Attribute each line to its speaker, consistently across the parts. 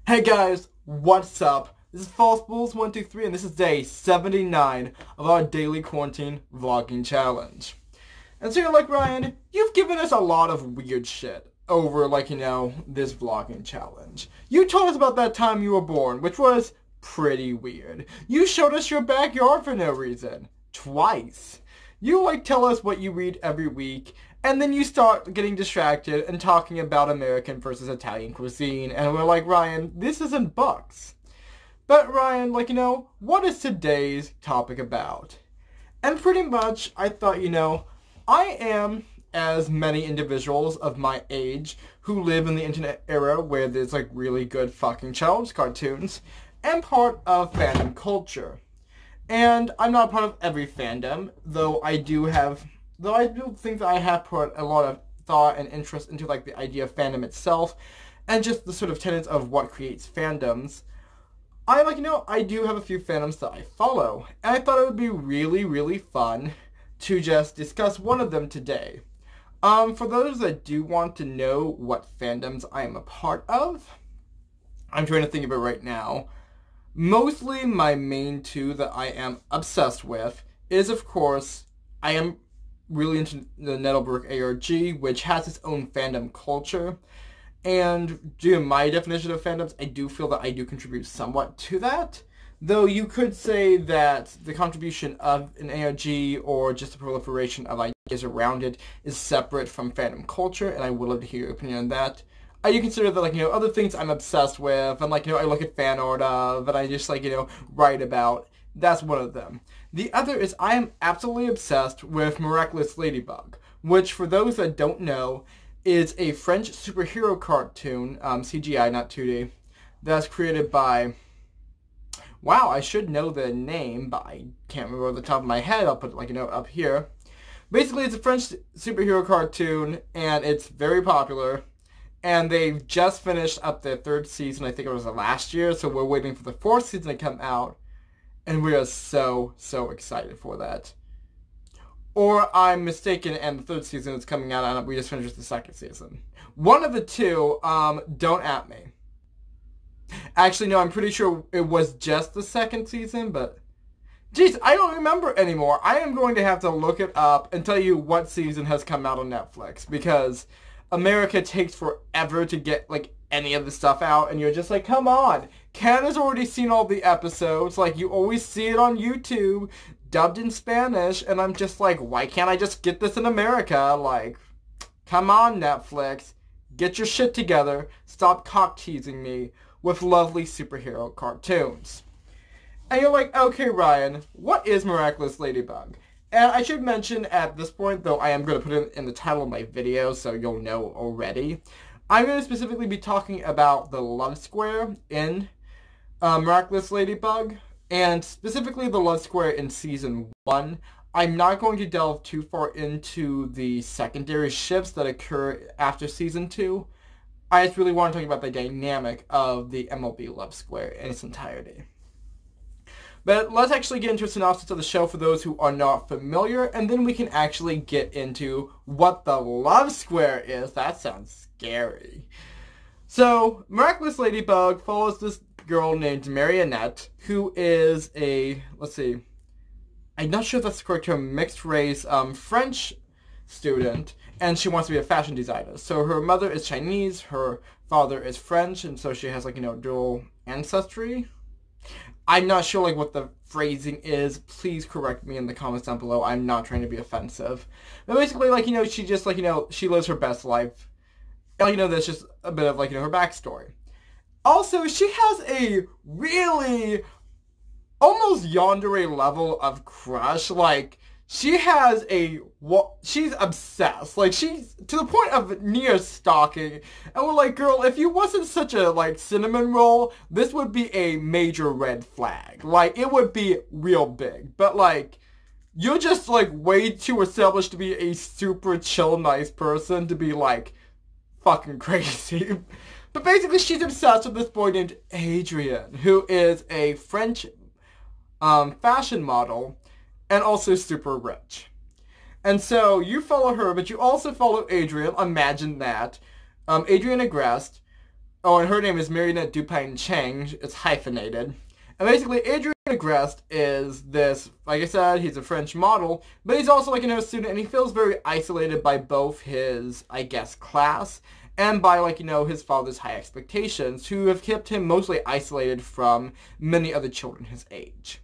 Speaker 1: Hey guys, what's up? This is FalseBulls123 and this is day 79 of our daily quarantine vlogging challenge. And so you're like, Ryan, you've given us a lot of weird shit over, this vlogging challenge. You told us about that time you were born, which was pretty weird. You showed us your backyard for no reason. Twice. You, tell us what you read every week, and then you start getting distracted and talking about American versus Italian cuisine, and we're like, Ryan, this isn't books. But Ryan, what is today's topic about? And pretty much, I thought, I am, as many individuals of my age who live in the internet era where there's, really good fucking children's cartoons, am part of fandom culture. And I'm not part of every fandom, though I do think that I have put a lot of thought and interest into, the idea of fandom itself, and just the sort of tenets of what creates fandoms. I do have a few fandoms that I follow, and I thought it would be really, really fun to just discuss one of them today. For those that do want to know what fandoms I am a part of, I'm trying to think of it right now. Mostly my main two that I am obsessed with is, of course, I am really into the Nettlebrooke ARG, which has its own fandom culture. And due to my definition of fandoms, I do feel that I do contribute somewhat to that. Though you could say that the contribution of an ARG or just the proliferation of ideas around it is separate from fandom culture, and I would love to hear your opinion on that. I do consider that, other things I'm obsessed with, and, I look at fan art of, and I just, write about. That's one of them. The other is I am absolutely obsessed with Miracoulis Ladbug, which, for those that don't know, is a French superhero cartoon, CGI, not 2D, that's created by... Wow, I should know the name, but I can't remember off the top of my head. I'll put it, up here. Basically, it's a French superhero cartoon, and it's very popular. And they've just finished up their third season. I think it was last year, so we're waiting for the fourth season to come out. And we are so, so excited for that. Or I'm mistaken, and the third season is coming out, and we just finished the second season. One of the two, don't at me. Actually, no, I'm pretty sure it was just the second season, but... Jeez, I don't remember anymore. I am going to have to look it up and tell you what season has come out on Netflix, because America takes forever to get, any of the stuff out, and you're just like, come on. Canada's already seen all the episodes. You always see it on YouTube, dubbed in Spanish, and I'm just like, why can't I just get this in America? Come on, Netflix. Get your shit together. Stop cock-teasing me with lovely superhero cartoons. And you're like, okay, Ryan, what is Miracoulis Ladbug? And I should mention at this point, though I am going to put it in the title of my video, so you'll know already, I'm going to specifically be talking about the love square in Miracoulis Ladbug, and specifically the love square in Season 1. I'm not going to delve too far into the secondary shifts that occur after Season 2. I just really want to talk about the dynamic of the MLB love square in its entirety. But let's actually get into a synopsis of the show for those who are not familiar, and then we can actually get into what the love square is. That sounds scary. So, Miracoulis Ladbug follows this girl named Marionette, who is a, I'm not sure if that's the correct term, mixed race French student, and she wants to be a fashion designer. So her mother is Chinese, her father is French, and so she has, dual ancestry. I'm not sure, what the phrasing is. Please correct me in the comments down below. I'm not trying to be offensive. But basically, she just, she lives her best life. And, that's just a bit of, her backstory. Also, she has a really almost yandere level of crush. She has she's obsessed. She's to the point of near stalking. And we're like, girl, if you wasn't such a, cinnamon roll, this would be a major red flag. It would be real big. But, you're just, way too established to be a super chill, nice person to be, fucking crazy. But basically, she's obsessed with this boy named Adrian, who is a French fashion model, and also super rich. And so you follow her, but you also follow Adrian. Imagine that. Adrian Agreste, Oh, and her name is Marionette Dupine Chang. It's hyphenated. And basically, Adrien Agreste is this, like I said, he's a French model, but he's also, like, a student, and he feels very isolated by both his, I guess, class, and by, like, his father's high expectations, who have kept him mostly isolated from many other children his age.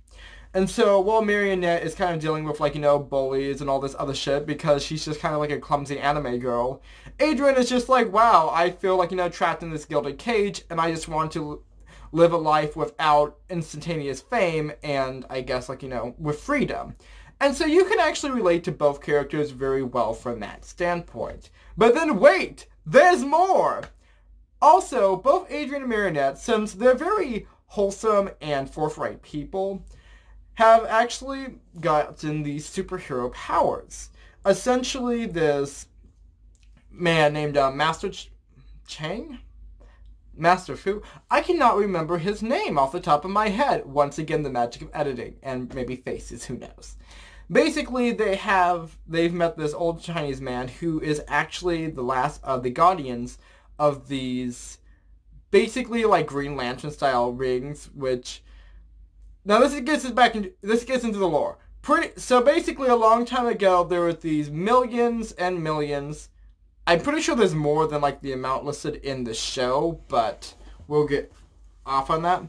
Speaker 1: And so, while Marionette is kind of dealing with, like, bullies and all this other shit, because she's just kind of like a clumsy anime girl, Adrien is just like, wow, I feel like, trapped in this gilded cage, and I just want to live a life without instantaneous fame, and I guess, like, with freedom. And so you can actually relate to both characters very well from that standpoint. But then wait! There's more! Also, both Adrien and Marionette, since they're very wholesome and forthright people, have actually gotten these superhero powers. Essentially, this man named Master Chang? Master Fu? I cannot remember his name off the top of my head. Once again, the magic of editing, and maybe faces, who knows. Basically, they've met this old Chinese man who is actually the last of the guardians of these, basically like Green Lantern style rings, which, now this gets into the lore. So basically, a long time ago, there were these millions and millions. I'm pretty sure there's more than like the amount listed in the show, but we'll get off on that.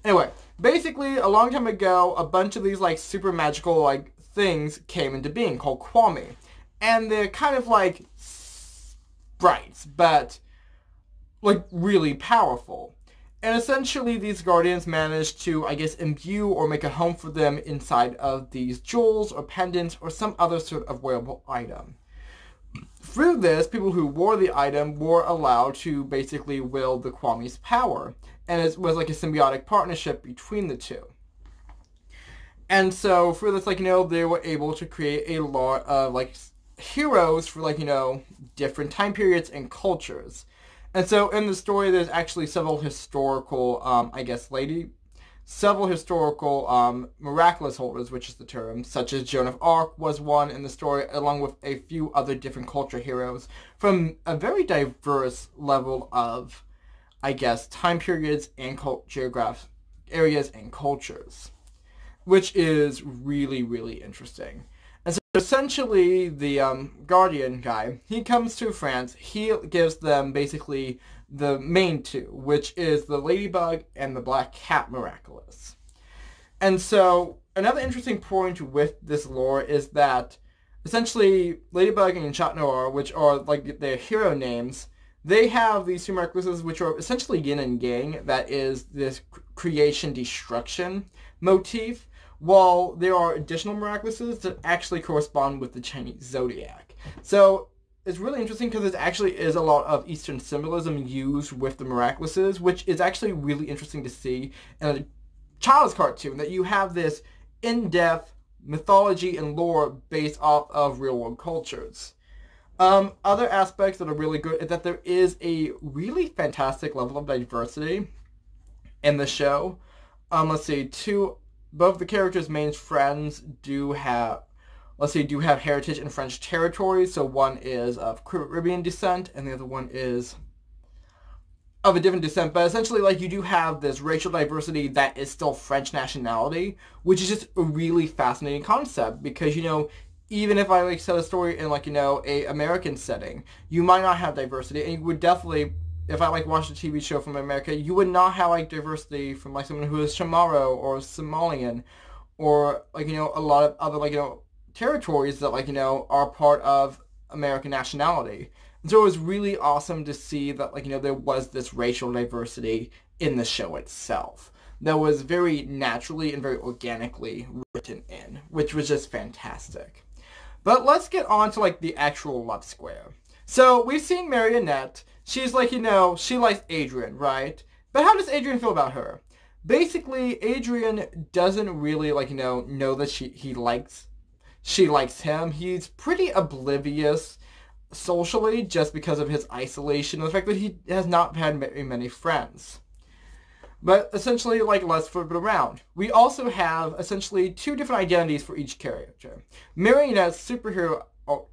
Speaker 1: Anyway, basically, a long time ago, a bunch of these like super magical like things came into being called Kwame, and they're kind of like sprites, but like really powerful. And essentially, these guardians managed to, I guess, imbue or make a home for them inside of these jewels or pendants or some other sort of wearable item. Through this, people who wore the item were allowed to basically wield the Kwame's power, and it was like a symbiotic partnership between the two. And so, through this, like, they were able to create a lot of, like, heroes for, like, different time periods and cultures. And so, in the story, there's actually several historical, miraculous holders, which is the term, such as Joan of Arc was one in the story, along with a few other different culture heroes from a very diverse level of, I guess, time periods and geographic areas and cultures, which is really, really interesting. And so essentially, the Guardian guy, he comes to France, he gives them basically the main two, which is the Ladybug and the Black Cat Miracoulis. And so, another interesting point with this lore is that, essentially, Ladybug and Chat Noir, which are like their hero names, they have these two Miracoulises, which are essentially yin and yang, that is this creation-destruction motif, while there are additional Miracoulises that actually correspond with the Chinese zodiac. So, it's really interesting because there actually is a lot of Eastern symbolism used with the Miracoulises, which is actually really interesting to see in a child's cartoon, that you have this in-depth mythology and lore based off of real-world cultures. Other aspects that are really good is that there is a really fantastic level of diversity in the show. Let's see, both the characters' main friends do have heritage in French territory. So one is of Caribbean descent, and the other one is of a different descent. But essentially, like, you do have this racial diversity that is still French nationality, which is just a really fascinating concept. Because, even if I, like, set a story in, like, a American setting, you might not have diversity. And you would definitely, if I, like, watched a TV show from America, you would not have, like, diversity from, like, someone who is Chamorro or Somalian, or, like, a lot of other, like, territories that, like, are part of American nationality. And so it was really awesome to see that, like, there was this racial diversity in the show itself that was very naturally and very organically written in, which was just fantastic. But let's get on to, like, the actual love square. So, we've seen Marionette. She's, like, she likes Adrien, right? But how does Adrien feel about her? Basically, Adrien doesn't really, like, know that she likes him. He's pretty oblivious socially just because of his isolation and the fact that he has not had very many friends. But essentially, like, let's flip it around. We also have essentially two different identities for each character. Marionette's superhero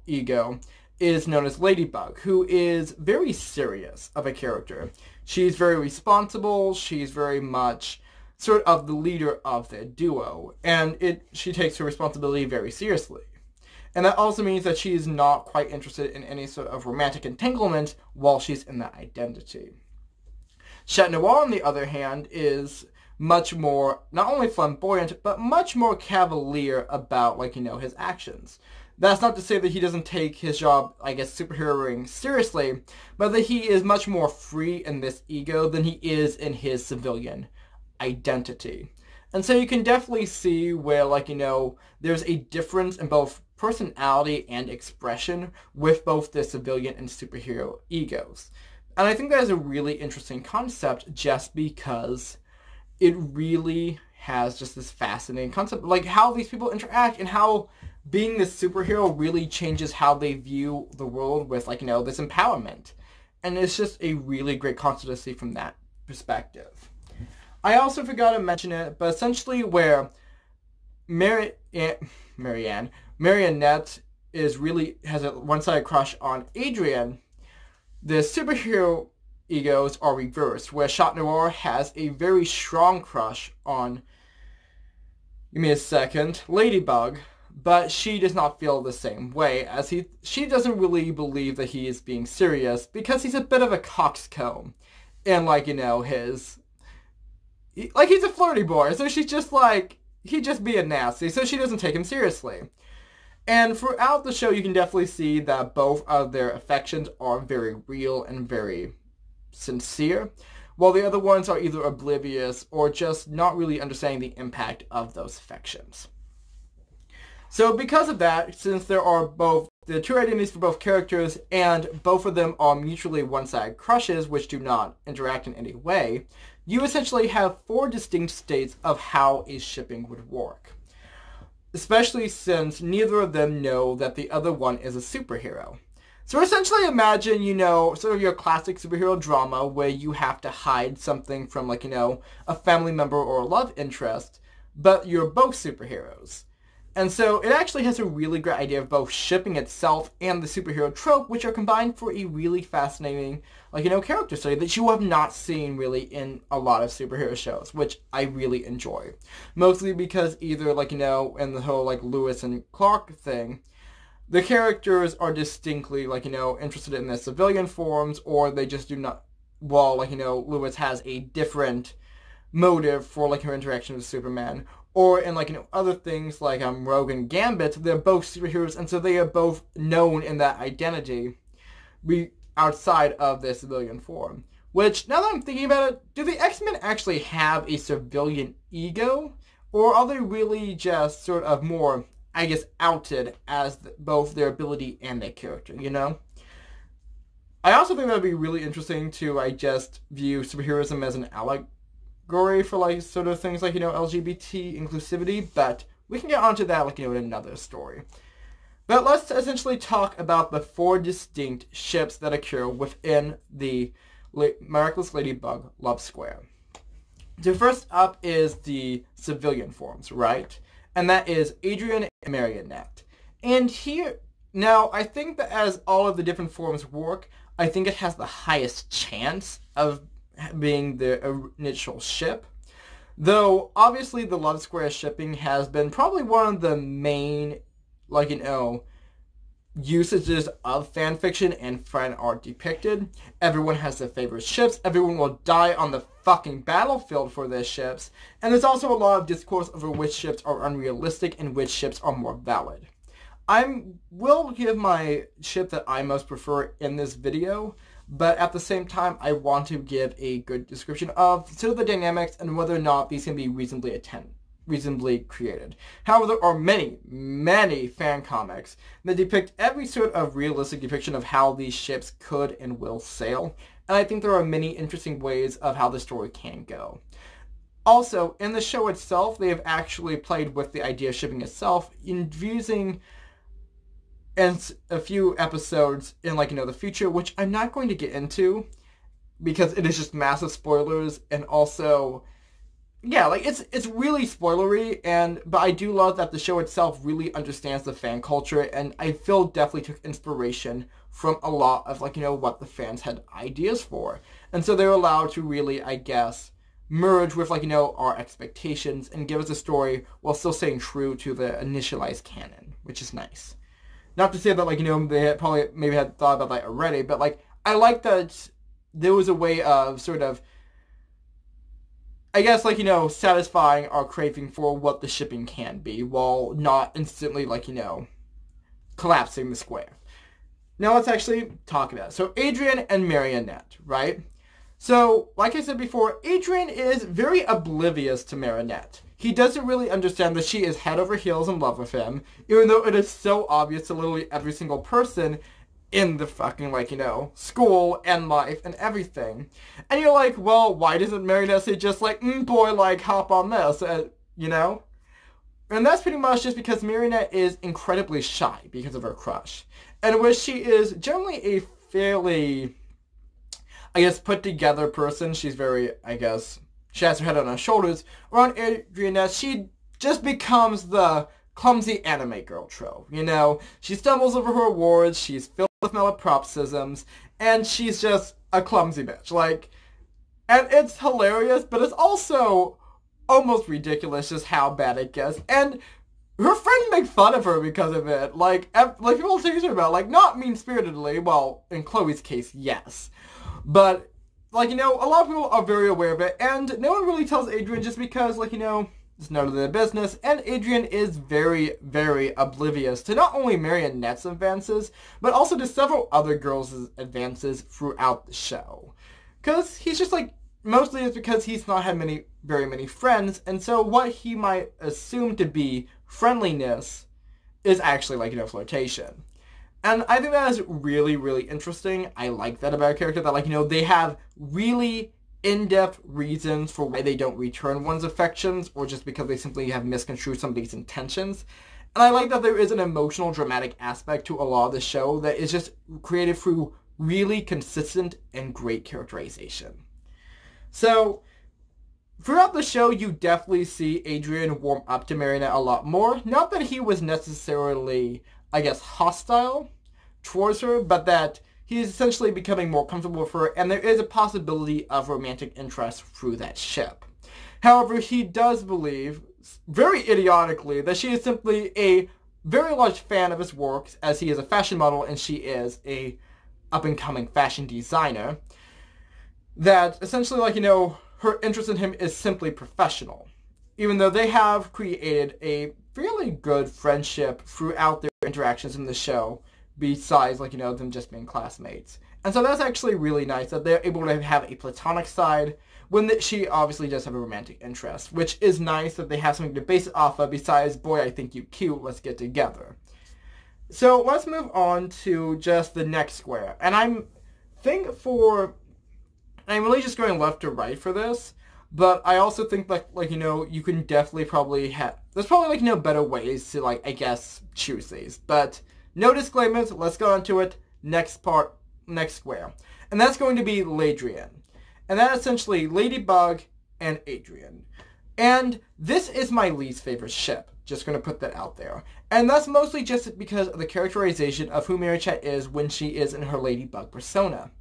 Speaker 1: ego is known as Ladybug, who is very serious of a character. She's very responsible, she's very much sort of the leader of the duo, and she takes her responsibility very seriously. And that also means that she is not quite interested in any sort of romantic entanglement while she's in that identity. Chat Noir, on the other hand, is much more, not only flamboyant, but much more cavalier about, his actions. That's not to say that he doesn't take his job, superheroing seriously, but that he is much more free in this ego than he is in his civilian identity. And so you can definitely see where, there's a difference in both personality and expression with both the civilian and superhero egos. And I think that is a really interesting concept just because it really has just this fascinating concept, like how these people interact and how being this superhero really changes how they view the world with, this empowerment. And it's just a really great concept to see from that perspective. I also forgot to mention it, but essentially where Marionette has a one-sided crush on Adrian, the superhero egos are reversed, where Chat Noir has a very strong crush on, Ladybug, but she does not feel the same way, as she doesn't really believe that he is being serious, because he's a bit of a coxcomb, and he's a flirty boy, so she's just he's just being nasty, so she doesn't take him seriously. And throughout the show, you can definitely see that both of their affections are very real and very sincere, while the other ones are either oblivious or just not really understanding the impact of those affections. So because of that, since there are both the two identities for both characters, and both of them are mutually one-sided crushes which do not interact in any way, you essentially have 4 distinct states of how a shipping would work. Especially since neither of them know that the other one is a superhero. So essentially imagine, sort of your classic superhero drama where you have to hide something from, a family member or a love interest, but you're both superheroes. And so it actually has a really great idea of both shipping itself and the superhero trope, which are combined for a really fascinating, character study that you have not seen really in a lot of superhero shows, which I really enjoy. Mostly because either, in the whole, Lewis and Clark thing, the characters are distinctly, interested in their civilian forms, or they just do not, while, Lewis has a different motive for, her interaction with Superman. Or in, other things like Rogue and Gambit, they're both superheroes, and so they are both known in that identity outside of their civilian form. Which, now that I'm thinking about it, do the X-Men actually have a civilian ego? Or are they really just sort of more, outed as both their ability and their character, I also think that would be really interesting to, view superheroism as an allegory for sort of things like, LGBT inclusivity, but we can get onto that in another story. But let's essentially talk about the 4 distinct ships that occur within the Miracoulis Ladybug love square. So first up is the civilian forms, right? And that is Adrian and Marionette. And here, now I think that as all of the different forms work, I think it has the highest chance of being the initial ship. Though, obviously, the love square shipping has been probably one of the main, usages of fanfiction and fan art depicted. Everyone has their favorite ships. Everyone will die on the fucking battlefield for their ships. And there's also a lot of discourse over which ships are unrealistic and which ships are more valid. I will give my ship that I most prefer in this video, but at the same time, I want to give a good description of sort of the dynamics and whether or not these can be reasonably created. However, there are many, many fan comics that depict every sort of realistic depiction of how these ships could and will sail, and I think there are many interesting ways of how the story can go. Also, in the show itself, they have actually played with the idea of shipping itself, infusing and a few episodes in, the future, which I'm not going to get into, because it is just massive spoilers, and also, yeah, like it's really spoilery, but I do love that the show itself really understands the fan culture, and I feel definitely took inspiration from a lot of like what the fans had ideas for, and so they're allowed to really, I guess, merge with like our expectations and give us a story while still staying true to the initialized canon, which is nice. Not to say that like they had probably maybe had thought about that already, but like I like that there was a way of sort of, I guess, like, satisfying our craving for what the shipping can be while not instantly, like, collapsing the square. Now let's actually talk about it. So Adrian and Marionette, right? So, like I said before, Adrian is very oblivious to Marionette. He doesn't really understand that she is head over heels in love with him, even though it is so obvious to literally every single person in the fucking, like, school and life and everything. And you're like, well, why doesn't Marionette say just like, boy, like, hop on this, And that's pretty much just because Marionette is incredibly shy because of her crush. And where she is generally a fairly, I guess, put together person. She's very, I guess, she has her head on her shoulders. Around Adrianette, she just becomes the clumsy anime girl trope, She stumbles over her awards, she's filled with malapropisms, and she's just a clumsy bitch. Like, and it's hilarious, but it's also almost ridiculous just how bad it gets. And her friends make fun of her because of it. Like people tease her about, like, not mean-spiritedly, well, in Chloe's case, yes. But, like, a lot of people are very aware of it, and no one really tells Adrian just because, like, it's none of their business, and Adrian is very, very oblivious to not only Marionette's advances, but also to several other girls' advances throughout the show. Because he's just like, mostly it's because he's not had very many friends, and so what he might assume to be friendliness is actually like, flirtation. And I think that is really, really interesting. I like that about a character, that, like, they have really in-depth reasons for why they don't return one's affections, or just because they simply have misconstrued somebody's intentions. And I like that there is an emotional, dramatic aspect to a lot of the show that is just created through really consistent and great characterization. So, throughout the show, you definitely see Adrian warm up to Marionette a lot more. Not that he was necessarily, I guess, hostile towards her, but that he is essentially becoming more comfortable with her, and there is a possibility of romantic interest through that ship. However, he does believe, very idiotically, that she is simply a very large fan of his works, as he is a fashion model and she is a up-and-coming fashion designer. That essentially, like, her interest in him is simply professional. Even though they have created a fairly good friendship throughout their interactions in the show, besides, like, them just being classmates. And so that's actually really nice that they're able to have a platonic side when she obviously does have a romantic interest, which is nice that they have something to base it off of besides, boy, I think you cute, let's get together. So let's move on to just the next square. And I'm really just going left to right for this, but I also think that, like, you can definitely probably there's probably, like, better ways to, like, I guess, choose these. But no disclaimers, let's go on to it. Next square. And that's going to be Ladrian. And that's essentially Ladybug and Adrian. And this is my least favorite ship. Just going to put that out there. And that's mostly just because of the characterization of who Marionette is when she is in her Ladybug persona.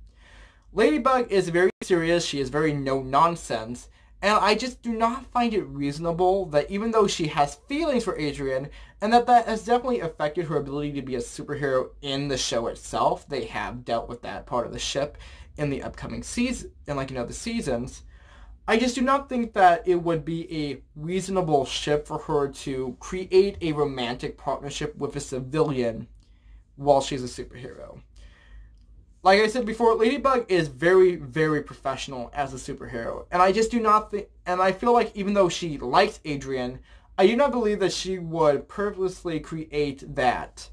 Speaker 1: Ladybug is very serious, she is very no-nonsense, and I just do not find it reasonable that even though she has feelings for Adrian, and that has definitely affected her ability to be a superhero in the show itself, they have dealt with that part of the ship in the upcoming season, in, like, the seasons, I just do not think that it would be a reasonable ship for her to create a romantic partnership with a civilian while she's a superhero. Like I said before, Ladybug is very, very professional as a superhero. And I just do not think, and I feel like even though she likes Adrian, I do not believe that she would purposely create that,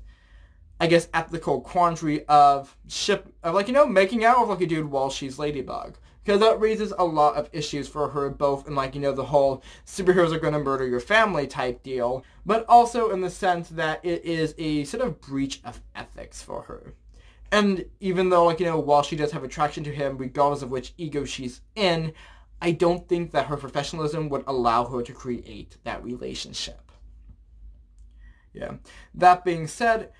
Speaker 1: I guess, ethical quandary of making out with, like, a dude while she's Ladybug. Because that raises a lot of issues for her, both in, like, the whole superheroes are going to murder your family type deal, but also in the sense that it is a sort of breach of ethics for her. And even though, like, while she does have attraction to him, regardless of which ego she's in, I don't think that her professionalism would allow her to create that relationship. Yeah. That being said,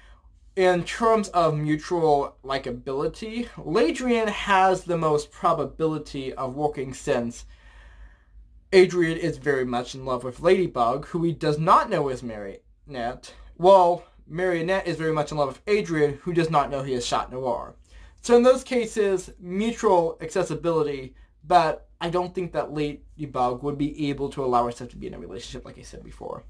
Speaker 1: in terms of mutual likability, Ladrian has the most probability of working since Adrian is very much in love with Ladybug, who he does not know is Marionette, while Marionette is very much in love with Adrian, who does not know he is Chat Noir. So in those cases, mutual accessibility, but I don't think that Ladybug would be able to allow herself to be in a relationship like I said before.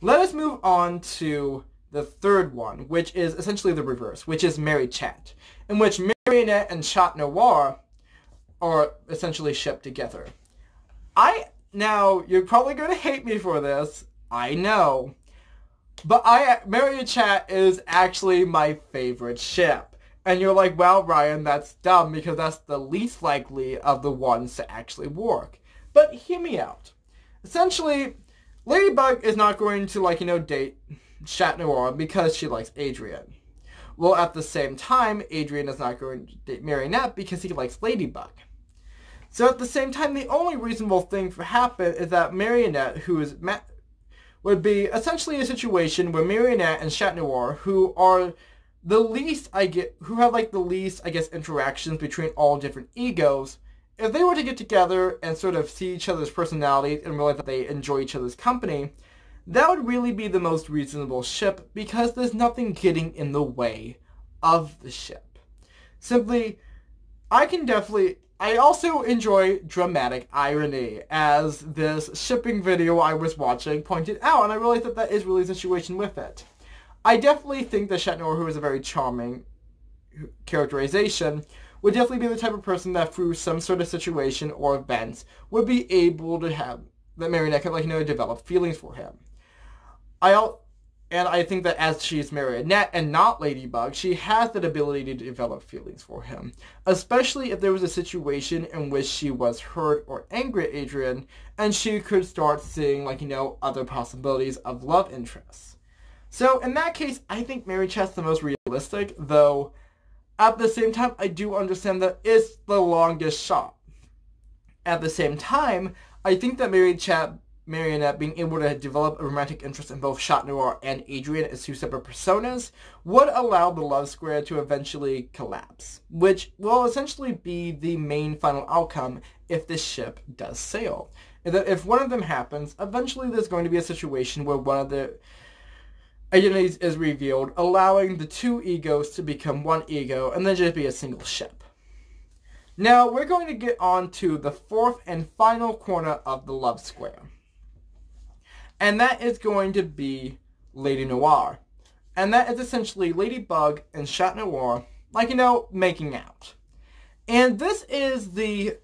Speaker 1: Let us move on to the third one, which is essentially the reverse, which is Mary Chat, in which Marionette and Chat Noir are essentially shipped together. Now, you're probably going to hate me for this, I know, but Mary Chat is actually my favorite ship. And you're like, well, Ryan, that's dumb because that's the least likely of the ones to actually work. But hear me out. Essentially, Ladybug is not going to, date Chat Noir because she likes Adrian. Well, at the same time, Adrian is not going to date Marionette because he likes Ladybug. So at the same time, the only reasonable thing to happen is that Marionette, would be essentially a situation where Marionette and Chat Noir, who are the least, who have the least, interactions between all different egos, if they were to get together and sort of see each other's personalities and realize that they enjoy each other's company, that would really be the most reasonable ship because there's nothing getting in the way of the ship. Simply, I also enjoy dramatic irony, as this shipping video I was watching pointed out, and I realized that that is really the situation with it. I definitely think that Chat Noir, who is a very charming characterization, would definitely be the type of person that through some sort of situation or events would be able to have that Marionette could, develop feelings for him. And I think that as she's Marionette and not Ladybug, she has that ability to develop feelings for him. Especially if there was a situation in which she was hurt or angry at Adrian, and she could start seeing, other possibilities of love interests. So in that case, I think Mary Chat's the most realistic, though at the same time, I do understand that it's the longest shot. At the same time, I think that Marionette being able to develop a romantic interest in both Chat Noir and Adrian as two separate personas would allow the love square to eventually collapse, which will essentially be the main final outcome if this ship does sail. And that if one of them happens, eventually there's going to be a situation where one of the identities is revealed, allowing the two egos to become one ego and then just be a single ship. Now, we're going to get on to the fourth and final corner of the love square. And that is going to be Lady Noir. And that is essentially Ladybug and Chat Noir, making out. And this is the,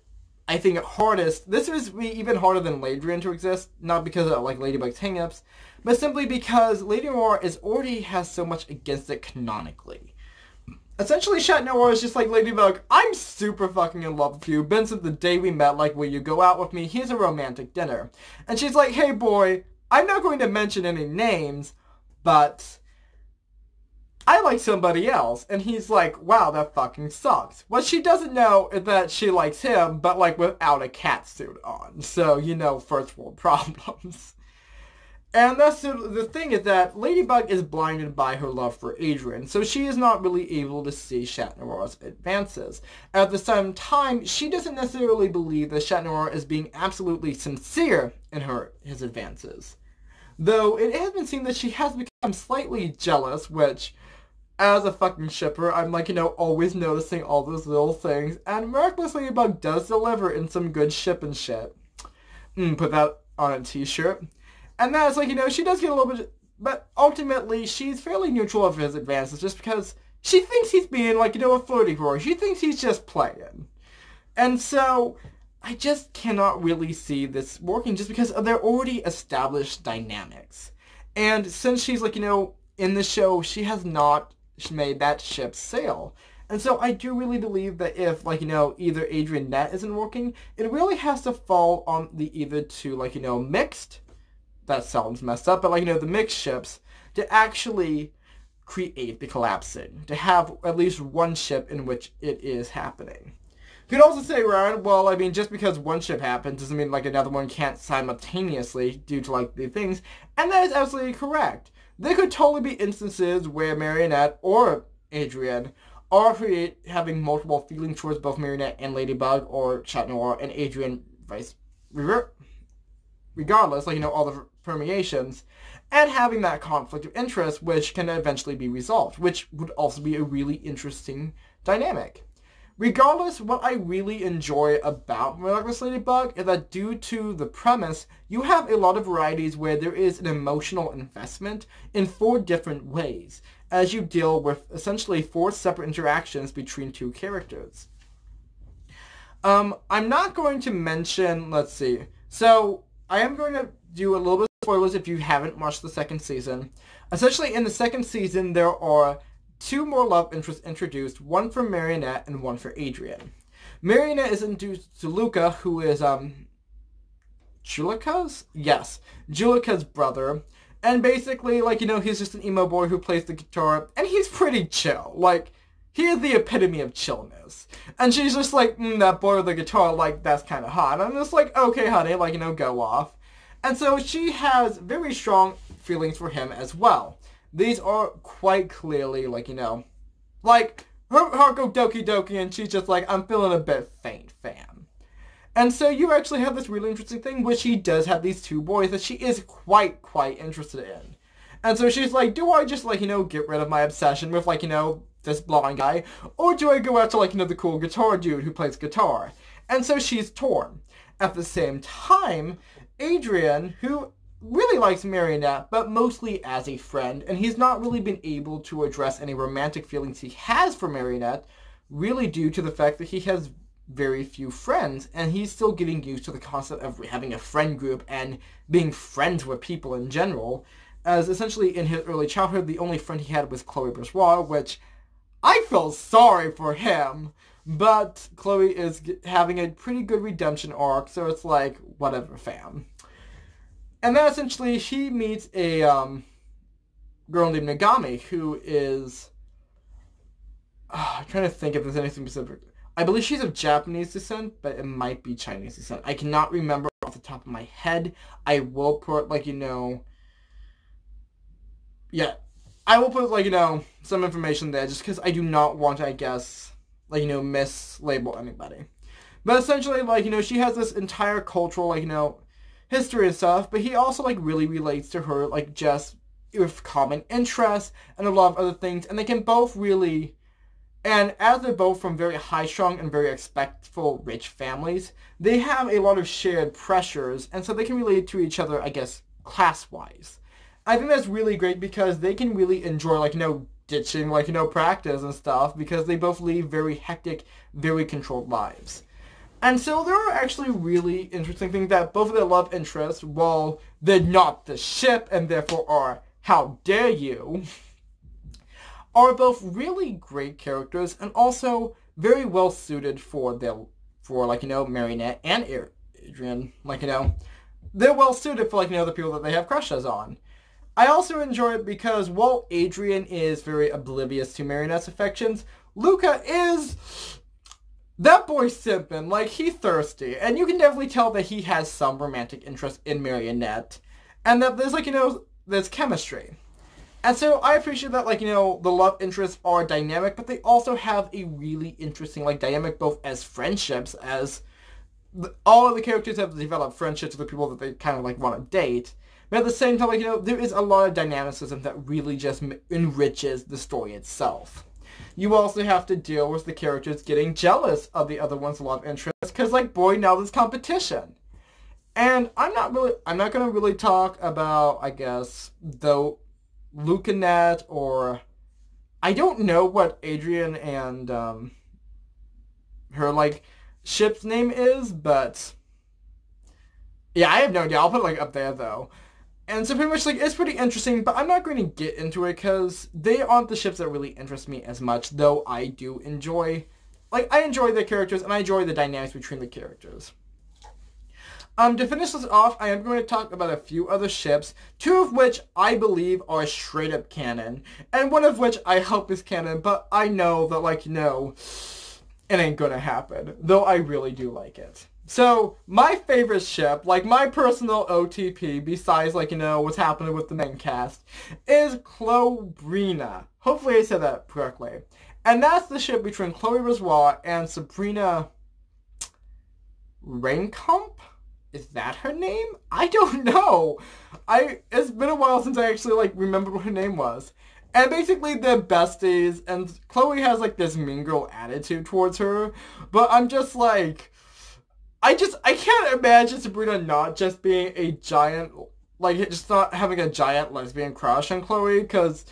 Speaker 1: I think, hardest. This is even harder than Ladrian to exist, not because of, Ladybug's hang-ups, but simply because Lady Noir already has so much against it canonically. Essentially, Chat Noir is just like, Ladybug, I'm super fucking in love with you. Been since the day we met, will you go out with me? Here's a romantic dinner. And she's like, hey boy, I'm not going to mention any names, but I like somebody else. And he's like, wow, that fucking sucks. What she doesn't know is that she likes him, but without a catsuit on. So, first world problems. And that's the thing is that Ladybug is blinded by her love for Adrian, so she is not really able to see Chat Noir's advances. At the same time, she doesn't necessarily believe that Chat Noir is being absolutely sincere in his advances. Though it has been seen that she has become slightly jealous, which, as a fucking shipper, I'm always noticing all those little things, and Miracoulis Ladbug does deliver in some good shipping shit. Put that on a t-shirt. And that's she does get a little bit, but ultimately, she's fairly neutral of his advances just because she thinks he's being, a flirty for her. She thinks he's just playing. And so, I just cannot really see this working just because of their already established dynamics. And since she's, in the show, she has not made that ship sail. And so I do really believe that if, either Adrian Net isn't working, it really has to fall on the either two, mixed. That sounds messed up, but the mixed ships to actually create the collapsing, to have at least one ship in which it is happening. You could also say, Ryan, well, I mean, just because one ship happens doesn't mean, like, another one can't simultaneously due to, like, the things. And that is absolutely correct. There could totally be instances where Marionette or Adrian are having multiple feelings towards both Marionette and Ladybug, or Chat Noir and Adrian regardless, like, all the permeations, and having that conflict of interest, which can eventually be resolved, which would also be a really interesting dynamic. Regardless, what I really enjoy about Miracoulis Ladbug is that due to the premise, you have a lot of varieties where there is an emotional investment in 4 different ways, as you deal with essentially 4 separate interactions between 2 characters. I'm not going to mention, let's see, so I am going to do a little bit of spoilers if you haven't watched the 2nd season. Essentially, in the 2nd season, there are 2 more love interests introduced, one for Marionette and one for Adrian. Marionette is introduced to Luca, who is, Julika's? Yes, Julika's brother. And basically, like, he's just an emo boy who plays the guitar, and he's pretty chill. Like, he is the epitome of chillness. And she's just like, that boy with the guitar, like, that's kind of hot. And I'm just like, okay, honey, like, go off. And so she has very strong feelings for him as well. These are quite clearly, like, like, her heart go doki doki, and she's just like, I'm feeling a bit faint, fam. And so you actually have this really interesting thing, which he does have these 2 boys that she is quite interested in. And so she's like, do I just, like, get rid of my obsession with, like, this blonde guy, or do I go after, like, the cool guitar dude who plays guitar? And so she's torn. At the same time, Adrian, who really likes Marionette, but mostly as a friend, and he's not really been able to address any romantic feelings he has for Marionette, really due to the fact that he has very few friends, and he's still getting used to the concept of having a friend group and being friends with people in general, as essentially in his early childhood, the only friend he had was Chloe Bourgeois, which I feel sorry for him, but Chloe is having a pretty good redemption arc, so it's like, whatever, fam. And then essentially he meets a girl named Nagami, who is, I'm trying to think if there's anything specific. I believe she's of Japanese descent, but it might be Chinese descent. I cannot remember off the top of my head. I will put, like, yeah, I will put, like, some information there, just because I do not want to, I guess, like, mislabel anybody. But essentially, like, she has this entire cultural, like, history and stuff, but he also, like, really relates to her, like, just with common interests and a lot of other things, and they can both really, and as they're both from very high-strung and very respectful, rich families, they have a lot of shared pressures, and so they can relate to each other, I guess, class-wise. I think that's really great because they can really enjoy, like, ditching, like, practice and stuff, because they both lead very hectic, very controlled lives. And so there are actually really interesting things that both of their love interests, while they're not the ship and therefore are how dare you, are both really great characters and also very well suited for like, Marionette and Adrian. Like, they're well suited for, like, the people that they have crushes on. I also enjoy it because while Adrian is very oblivious to Marionette's affections, Luca is, that boy's simping, like, he's thirsty, and you can definitely tell that he has some romantic interest in Marionette, and that there's, like, there's chemistry. And so I appreciate that, like, the love interests are dynamic, but they also have a really interesting, like, dynamic both as friendships, as all of the characters have developed friendships with the people that they kind of, like, want to date. But at the same time, like, there is a lot of dynamicism that really just enriches the story itself. You also have to deal with the characters getting jealous of the other one's love interest, because, like, boy, now there's competition. And I'm not going to really talk about, I guess, though, Lucanette, or I don't know what Adrian and her, like, ship's name is, but yeah, I have no idea. I'll put it, like, up there, though. And so pretty much, like, it's pretty interesting, but I'm not going to get into it because they aren't the ships that really interest me as much, though I do enjoy, like, I enjoy the characters and I enjoy the dynamics between the characters. To finish this off, I am going to talk about a few other ships, 2 of which I believe are straight up canon, and one of which I hope is canon, but I know that, like, it ain't gonna happen. Though I really do like it. So, my favorite ship, like my personal OTP, besides like, what's happening with the main cast, is Chloe. Hopefully I said that correctly. And that's the ship between Chloe Rizwa and Sabrina Raincomp? Is that her name? I don't know. It's been a while since I actually like remembered what her name was. And basically they're besties, and Chloe has like this mean girl attitude towards her. But I'm just like, I can't imagine Sabrina not just being a giant, like just not having a giant lesbian crush on Chloe, because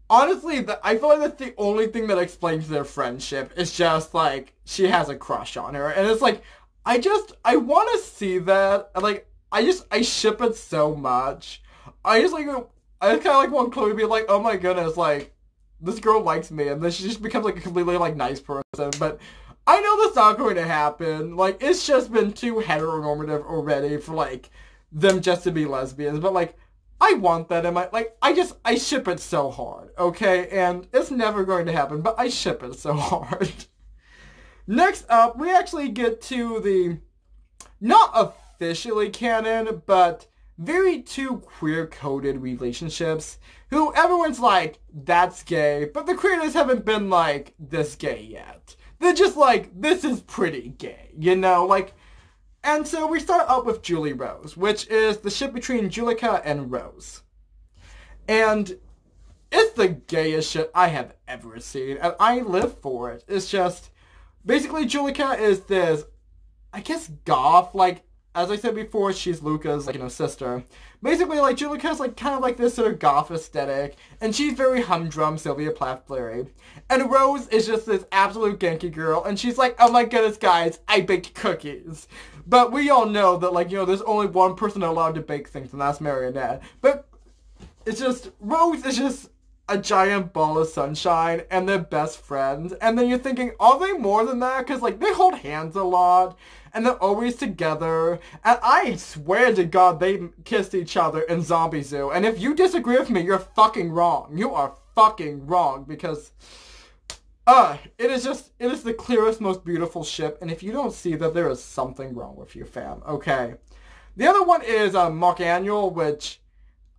Speaker 1: honestly, I feel like that's the only thing that explains their friendship. It's just like, she has a crush on her, and it's like, I want to see that. Like, I ship it so much. I just kind of like want Chloe to be like, oh my goodness, like, this girl likes me, and then she just becomes like a completely like nice person. But I know that's not going to happen. Like, it's just been too heteronormative already for like them just to be lesbians. But like, I want that in my, like, I ship it so hard, okay? And it's never going to happen, but I ship it so hard. Next up, we actually get to the, not officially canon, but very two queer-coded relationships, who everyone's like, that's gay, but the creators haven't been like, this gay yet. They're just like, this is pretty gay, like, and so we start up with Julie Rose, which is the ship between Julika and Rose. And it's the gayest shit I have ever seen, and I live for it. It's just, basically, Julika is this, I guess, goth, like, as I said before, she's Luca's, like, sister. Basically, like, Julika's, like, kind of like this sort of goth aesthetic, and she's very humdrum Sylvia Plath-Fleury. And Rose is just this absolute Genki girl, and she's like, oh my goodness, guys, I baked cookies. But we all know that, like, there's only one person allowed to bake things, and that's Marionette. But it's just, Rose is just a giant ball of sunshine, and they're best friends. And then you're thinking, are they more than that? Because, like, they hold hands a lot, and they're always together. And I swear to God, they kissed each other in Zombie Zoo. And if you disagree with me, you're fucking wrong. You are fucking wrong, because it is the clearest, most beautiful ship. And if you don't see that, there is something wrong with you, fam. Okay. The other one is Mark Annual, which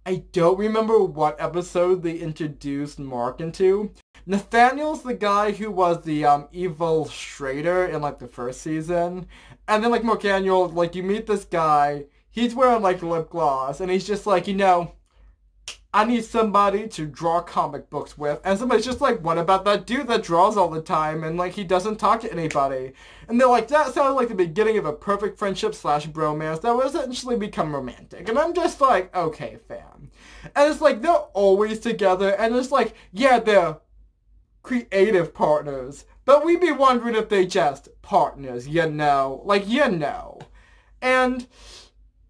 Speaker 1: I don't remember what episode they introduced Mark into. Nathaniel's the guy who was the evil Schrader in like the first season. And then like Mark Annual, like you meet this guy, he's wearing like lip gloss, and he's just like, I need somebody to draw comic books with. And somebody's just like, what about that dude that draws all the time and like he doesn't talk to anybody? And they're like, that sounds like the beginning of a perfect friendship / bromance that will essentially become romantic. And I'm just like, okay, fam. And it's like, they're always together, and it's like, yeah, they're creative partners, but we'd be wondering if they just partners, like, and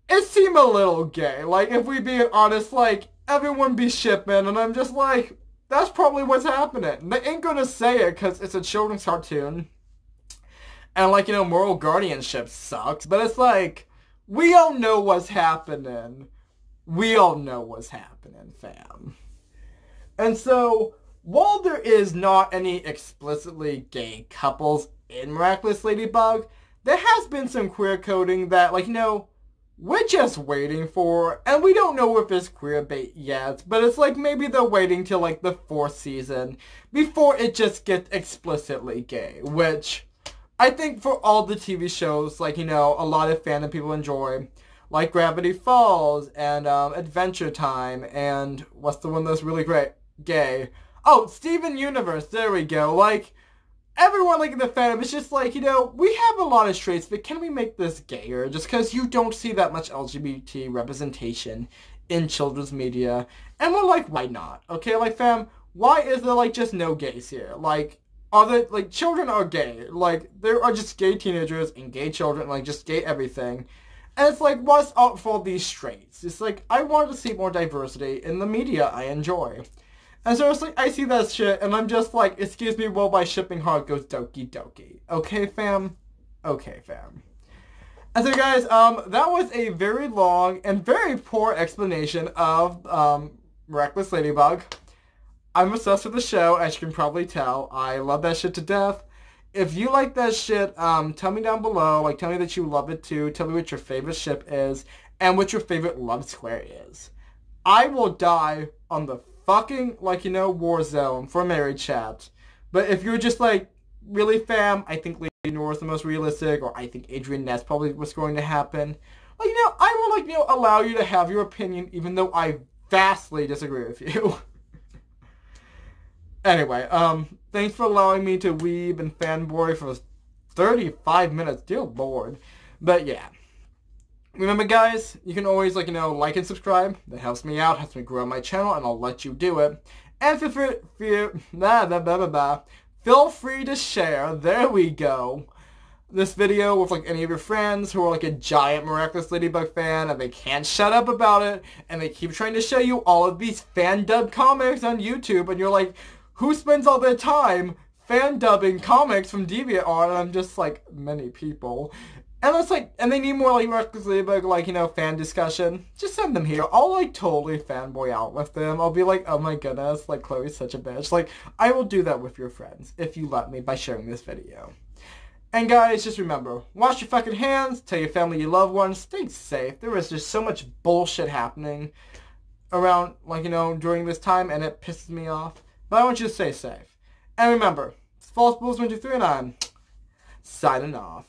Speaker 1: it seemed a little gay, like, if we being honest, like, everyone be shipping, and I'm just like, that's probably what's happening. They ain't gonna say it, because it's a children's cartoon, and like, moral guardianship sucks, but it's like, we all know what's happening. We all know what's happening, fam. And so, while there is not any explicitly gay couples in Miracoulis Ladybug, there has been some queer coding that, like, we're just waiting for, and we don't know if it's queer bait yet, but it's like maybe they're waiting till like the 4th season before it just gets explicitly gay, which I think for all the TV shows, like, a lot of fandom people enjoy, like Gravity Falls and Adventure Time, and what's the one that's really great? Gay. Oh, Steven Universe, there we go. Like, everyone, like, in the fandom is just like, we have a lot of traits, but can we make this gayer? Just because you don't see that much LGBT representation in children's media. And we're like, why not? Okay, like, fam, why is there, like, just no gays here? Like, are there, like, children are gay. Like, there are just gay teenagers and gay children, like, just gay everything. And it's like, what's up for these straights? It's like, I want to see more diversity in the media I enjoy. And so it's like, I see that shit, and I'm just like, excuse me, while my shipping heart goes doki doki. Okay, fam? Okay, fam. And so guys, that was a very long and very poor explanation of, Miracoulis Ladybug. I'm obsessed with the show, as you can probably tell. I love that shit to death. if you like that shit, tell me down below. Like, tell me that you love it too. Tell me what your favorite ship is and what your favorite love square is. I will die on the fucking, like, war zone for married chat. But if you're just like, really fam, I think Lady Nora is the most realistic, or I think Adrian Ness probably what's going to happen. Like, I will, allow you to have your opinion, even though I vastly disagree with you. Anyway, thanks for allowing me to weeb and fanboy for 35 minutes. Dear Lord. But yeah. Remember, guys, you can always, like and subscribe. That helps me out, helps me grow my channel, and I'll let you do it. And feel free to share, there we go, this video with, like, any of your friends who are, like, a giant Miracoulis Ladbug fan, and they can't shut up about it, and they keep trying to show you all of these fan-dubbed comics on YouTube, and you're like, who spends all their time fan-dubbing comics from DeviantArt? And I'm just like, many people. And it's like, and they need more, like, Miracoulis Ladbug, like, fan discussion. Just send them here. I'll, like, totally fanboy out with them. I'll be like, oh my goodness, like, Chloe's such a bitch. Like, I will do that with your friends, if you let me, by sharing this video. And guys, just remember, wash your fucking hands, tell your family you love ones, stay safe. There is just so much bullshit happening around, like, during this time, and it pisses me off. But I want you to stay safe. And remember, it's False Bulls 123, and I'm signing off.